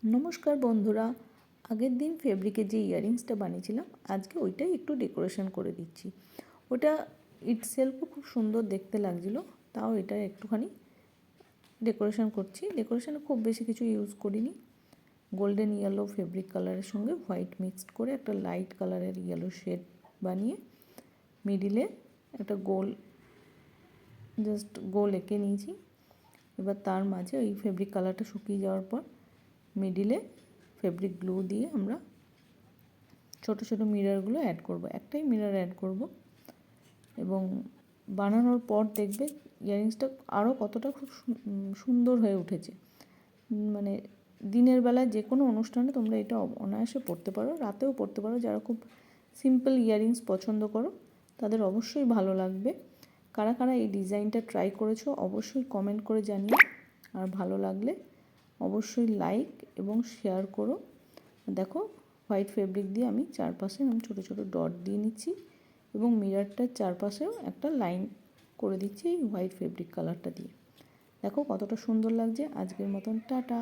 নমস্কার বন্ধুরা, আগের দিন ফেব্রিকের যে ইয়াররিংসটা বানিয়েছিলাম আজকে ওইটাই একটু ডেকোরেশন করে দিচ্ছি। ওটা ইটসেলফও খুব সুন্দর দেখতে লাগছিলো, তাও এটা একটুখানি ডেকোরেশন করছি। ডেকোরেশনে খুব বেশি কিছু ইউজ করিনি। গোল্ডেন ইয়েলো ফেব্রিক কালারের সঙ্গে হোয়াইট মিক্সড করে একটা লাইট কালারের ইয়েলো শেড বানিয়ে মিডিলে একটা গোল এঁকে নিয়েছি। এবার তার মাঝে ওই ফেব্রিক কালারটা শুকিয়ে যাওয়ার পর মিডিলে ফেব্রিক গ্লু দিয়ে আমরা ছোট ছোট মিররগুলো অ্যাড করব। একটাই মিরর অ্যাড করব এবং বানানোর পর দেখবে ইয়াররিংসটা আরও কতটা খুব সুন্দর হয়ে উঠেছে। মানে দিনের বেলায় যে কোনো অনুষ্ঠানে তোমরা এটা অনায়াসে পরতে পারো, রাতেও পরতে পারো। যারা খুব সিম্পল ইয়াররিংস পছন্দ করো তাদের অবশ্যই ভালো লাগবে। কারা কারা এই ডিজাইনটা ট্রাই করেছো অবশ্যই কমেন্ট করে জানিও। আর ভালো লাগলে অবশ্যই লাইক এবং শেয়ার করো। দেখো হোয়াইট ফেব্রিক দিয়ে আমি চারপাশে ছোটো ছোটো ডট দিয়ে নিচ্ছি এবং মিররটার চারপাশেও একটা লাইন করে দিচ্ছি এই হোয়াইট ফেব্রিক কালারটা দিয়ে। দেখো কতটা সুন্দর লাগছে। আজকের মতন টাটা।